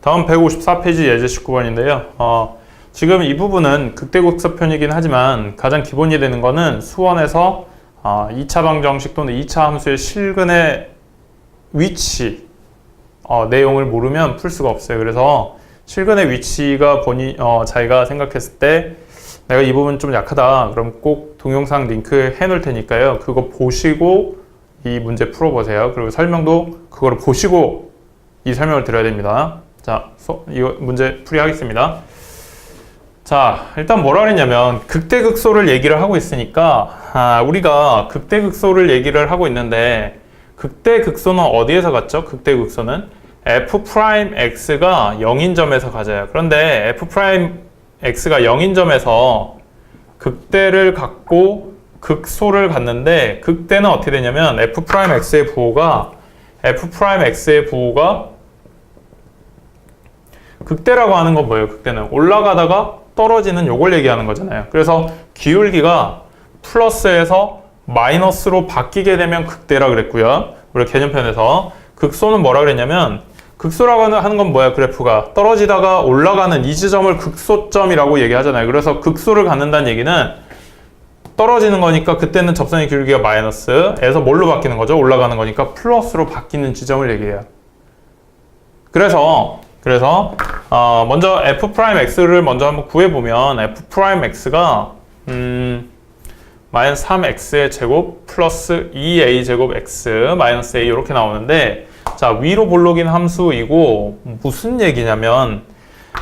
다음 154페이지 예제 19번인데요. 지금 이 부분은 극대극소편이긴 하지만 가장 기본이 되는 거는 수원에서 2차 방정식 또는 2차 함수의 실근의 위치 내용을 모르면 풀 수가 없어요. 그래서 실근의 위치가 자기가 생각했을 때 내가 이 부분 좀 약하다 그럼 꼭 동영상 링크 해놓을 테니까요. 그거 보시고 이 문제 풀어보세요. 그리고 설명도 그거를 보시고 이 설명을 드려야 됩니다. 자, 이거 문제 풀이하겠습니다. 자, 일단 뭐라 그랬냐면 극대극소를 얘기를 하고 있으니까 우리가 극대극소를 얘기를 하고 있는데 극대극소는 어디에서 갔죠? 극대극소는 f'x가 0인 점에서 가져요. 그런데 f'x가 0인 점에서 극대를 갖고 극소를 갖는데 극대는 어떻게 되냐면 f'x의 부호가 극대라고 하는 건 뭐예요? 극대는 올라가다가 떨어지는 요걸 얘기하는 거잖아요. 그래서 기울기가 플러스에서 마이너스로 바뀌게 되면 극대라 그랬고요. 우리 개념편에서 극소는 뭐라 그랬냐면 극소라고 하는 건 뭐야? 그래프가 떨어지다가 올라가는 이 지점을 극소점이라고 얘기하잖아요. 그래서 극소를 갖는다는 얘기는 떨어지는 거니까 그때는 접선의 기울기가 마이너스에서 뭘로 바뀌는 거죠? 올라가는 거니까 플러스로 바뀌는 지점을 얘기해요. 그래서 먼저 f'x를 먼저 한번 구해보면 f'x가 마이너스 3x의 제곱 플러스 2a 제곱 x 마이너스 a 이렇게 나오는데 자 위로 볼록인 함수이고 무슨 얘기냐면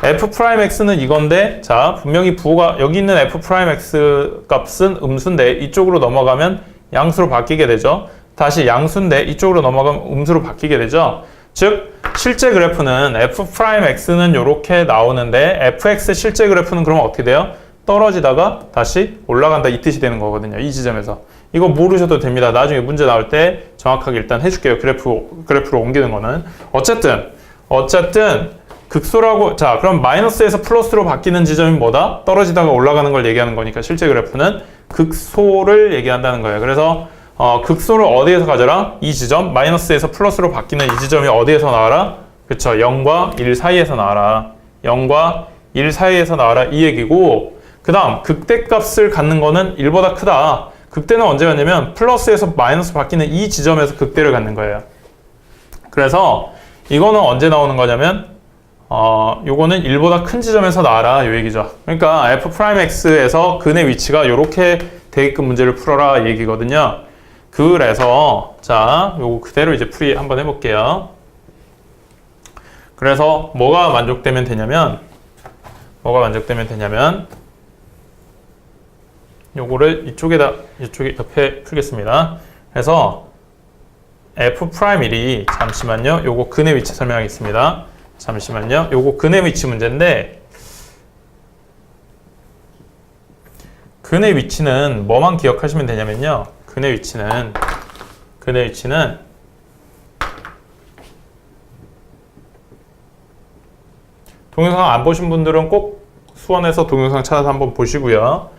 f'x는 이건데 자 분명히 부호가 여기 있는 f'x 값은 음수인데 이쪽으로 넘어가면 양수로 바뀌게 되죠. 다시 양수인데 이쪽으로 넘어가면 음수로 바뀌게 되죠. 즉 실제 그래프는 f'x는 이렇게 나오는데 fx 실제 그래프는 그러면 어떻게 돼요? 떨어지다가 다시 올라간다 이 뜻이 되는 거거든요. 이 지점에서. 이거 모르셔도 됩니다. 나중에 문제 나올 때 정확하게 일단 해줄게요. 그래프로 옮기는 거는. 어쨌든 극소라고 자 그럼 마이너스에서 플러스로 바뀌는 지점이 뭐다? 떨어지다가 올라가는 걸 얘기하는 거니까 실제 그래프는 극소를 얘기한다는 거예요. 그래서 극소를 어디에서 가져라? 이 지점 마이너스에서 플러스로 바뀌는 이 지점이 어디에서 나와라? 그쵸 0과 1 사이에서 나와라. 0과 1 사이에서 나와라 이 얘기고 그 다음 극대값을 갖는 거는 1보다 크다. 극대는 언제 갖냐면 플러스에서 마이너스 바뀌는 이 지점에서 극대를 갖는 거예요. 그래서 이거는 언제 나오는 거냐면 요거는 1보다 큰 지점에서 나와라 요 얘기죠. 그러니까 f'x에서 근의 위치가 이렇게 되게끔 문제를 풀어라 얘기거든요. 그래서 자 요거 그대로 이제 풀이 한번 해볼게요. 그래서 뭐가 만족되면 되냐면 요거를 이쪽에 옆에 풀겠습니다. 그래서 f'1이 잠시만요. 요거 근의 위치 설명하겠습니다. 잠시만요. 요거 근의 위치 문제인데 근의 위치는 뭐만 기억하시면 되냐면요. 근의 위치는 동영상 안 보신 분들은 꼭 수원에서 동영상 찾아서 한번 보시고요.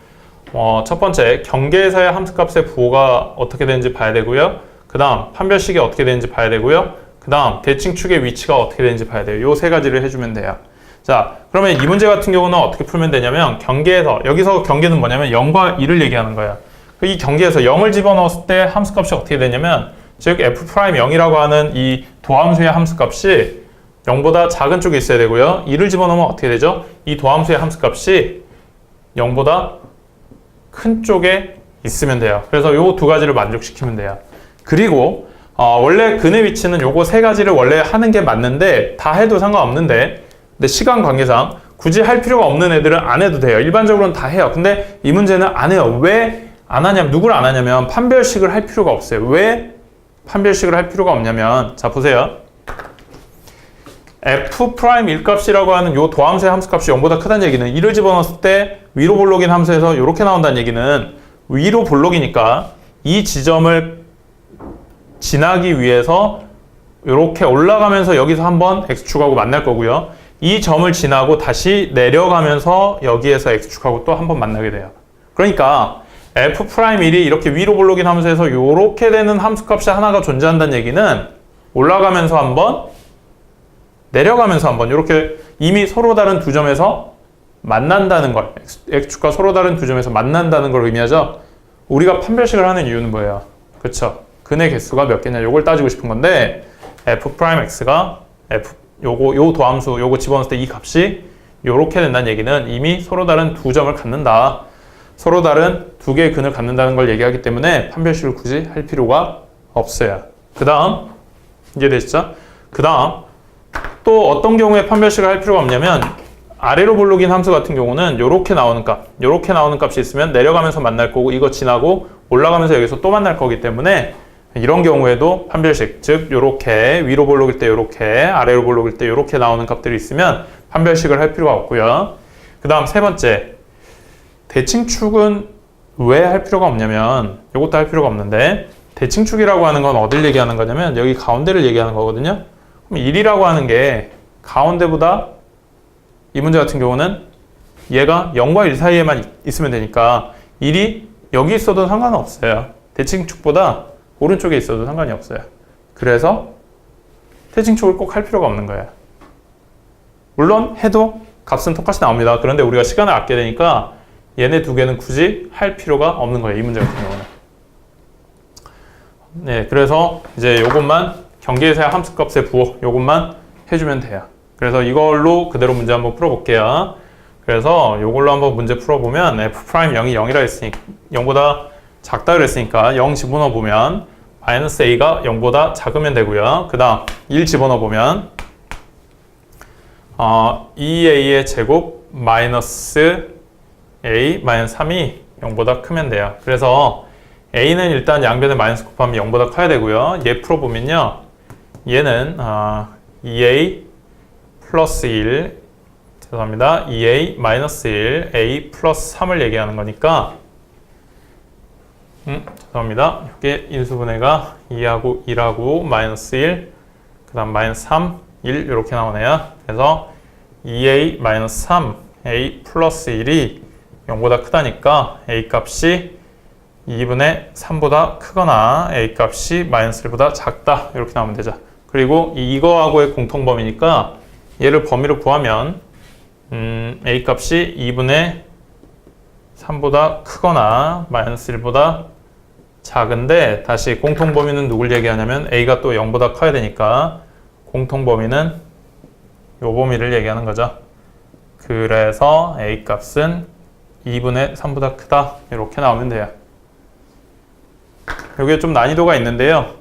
첫 번째 경계에서의 함수값의 부호가 어떻게 되는지 봐야 되고요. 그 다음 판별식이 어떻게 되는지 봐야 되고요. 그 다음 대칭축의 위치가 어떻게 되는지 봐야 돼요. 요 세 가지를 해주면 돼요. 자 그러면 이 문제 같은 경우는 어떻게 풀면 되냐면 경계에서 여기서 경계는 뭐냐면 0과 1을 얘기하는 거예요. 이 경계에서 0을 집어넣었을 때 함수값이 어떻게 되냐면 즉 f'0이라고 하는 이 도함수의 함수값이 0보다 작은 쪽에 있어야 되고요. 1을 집어넣으면 어떻게 되죠? 이 도함수의 함수값이 0보다 큰 쪽에 있으면 돼요. 그래서 요 두 가지를 만족시키면 돼요. 그리고 원래 근의 위치는 요거 세 가지를 원래 하는 게 맞는데 다 해도 상관없는데 근데 시간 관계상 굳이 할 필요가 없는 애들은 안 해도 돼요. 일반적으로는 다 해요. 근데 이 문제는 안 해요. 왜 안 하냐면 누구를 안 하냐면 판별식을 할 필요가 없어요. 왜 판별식을 할 필요가 없냐면 자 보세요. f'1 값이라고 하는 요 도함수의 함수값이 0보다 크다는 얘기는 1을 집어넣었을 때 위로 볼록인 함수에서 이렇게 나온다는 얘기는 위로 볼록이니까 이 지점을 지나기 위해서 이렇게 올라가면서 여기서 한번 x축하고 만날 거고요. 이 점을 지나고 다시 내려가면서 여기에서 x축하고 또 한번 만나게 돼요. 그러니까 f'1이 이렇게 위로 볼록인 함수에서 이렇게 되는 함수값이 하나가 존재한다는 얘기는 올라가면서 한번 내려가면서 한번 이렇게 이미 서로 다른 두 점에서 만난다는 걸, x축과 서로 다른 두 점에서 만난다는 걸 의미하죠. 우리가 판별식을 하는 이유는 뭐예요? 그쵸? 근의 개수가 몇 개냐 요걸 따지고 싶은 건데 f'x가 요 도함수 요거 집어넣을 때 이 값이 요렇게 된다는 얘기는 이미 서로 다른 두 점을 갖는다. 서로 다른 두 개의 근을 갖는다는 걸 얘기하기 때문에 판별식을 굳이 할 필요가 없어요. 그 다음 이해되시죠? 그 다음 또 어떤 경우에 판별식을 할 필요가 없냐면 아래로 볼록인 함수 같은 경우는 요렇게 나오는 값이 있으면 내려가면서 만날 거고 이거 지나고 올라가면서 여기서 또 만날 거기 때문에 이런 경우에도 판별식, 즉 요렇게 위로 볼록일 때 요렇게 아래로 볼록일 때 요렇게 나오는 값들이 있으면 판별식을 할 필요가 없고요. 그 다음 세 번째, 대칭축은 왜 할 필요가 없냐면 요것도 할 필요가 없는데 대칭축이라고 하는 건 어딜 얘기하는 거냐면 여기 가운데를 얘기하는 거거든요. 그럼 1이라고 하는 게 가운데보다 이 문제 같은 경우는 얘가 0과 1 사이에만 있으면 되니까 1이 여기 있어도 상관은 없어요. 대칭축보다 오른쪽에 있어도 상관이 없어요. 그래서 대칭축을 꼭 할 필요가 없는 거예요. 물론 해도 값은 똑같이 나옵니다. 그런데 우리가 시간을 아껴야 되니까 얘네 두 개는 굳이 할 필요가 없는 거예요. 이 문제 같은 경우는. 네, 그래서 이제 요것만 경계에서의 함수값의 부호 요것만 해주면 돼요. 그래서 이걸로 그대로 문제 한번 풀어볼게요. 그래서 이걸로 한번 문제 풀어보면 f'0이 0이라 했으니까 0보다 작다 그랬으니까 0 집어넣어 보면 마이너스 a가 0보다 작으면 되고요. 그 다음 1 집어넣어 보면 2a의 제곱 마이너스 a 마이너스 3이 0보다 크면 돼요. 그래서 a는 일단 양변에 마이너스 곱하면 0보다 커야 되고요. 얘 풀어보면요. 얘는 2a 플러스 1 죄송합니다. 2a 마이너스 1 a 플러스 3을 얘기하는 거니까 죄송합니다. 이게 인수분해가 2하고 1하고 마이너스 1 그 다음 마이너스 3 1 이렇게 나오네요. 그래서 2a 마이너스 3 a 플러스 1이 0보다 크다니까 a 값이 2분의 3보다 크거나 a 값이 마이너스 1보다 작다 이렇게 나오면 되죠. 그리고 이거하고의 공통범위니까 얘를 범위로 구하면 a 값이 2분의 3보다 크거나 마이너스 1보다 작은데 다시 공통범위는 누굴 얘기하냐면 a가 또 0보다 커야 되니까 공통범위는 요 범위를 얘기하는 거죠. 그래서 a 값은 2분의 3보다 크다 이렇게 나오면 돼요. 여기에 좀 난이도가 있는데요.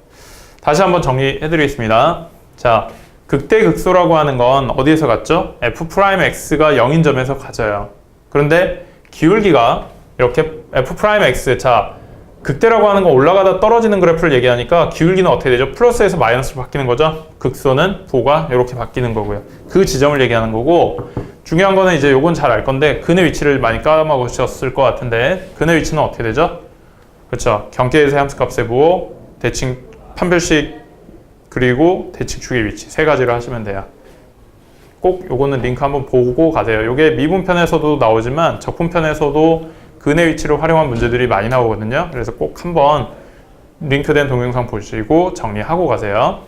다시 한번 정리해 드리겠습니다. 자, 극대극소라고 하는 건 어디에서 갔죠? f'x가 0인 점에서 가져요. 그런데 기울기가 이렇게 f'x, 자, 극대라고 하는 건 올라가다 떨어지는 그래프를 얘기하니까 기울기는 어떻게 되죠? 플러스에서 마이너스로 바뀌는 거죠? 극소는 부호가 이렇게 바뀌는 거고요. 그 지점을 얘기하는 거고 중요한 거는 이제 요건 잘 알 건데 근의 위치를 많이 까먹으셨을 것 같은데 근의 위치는 어떻게 되죠? 그렇죠. 경계에서의 함수값의 부호, 대칭 판별식 그리고 대칭축의 위치 세 가지를 하시면 돼요. 꼭 요거는 링크 한번 보고 가세요. 요게 미분편에서도 나오지만 적분편에서도 근의 위치를 활용한 문제들이 많이 나오거든요. 그래서 꼭 한번 링크된 동영상 보시고 정리하고 가세요.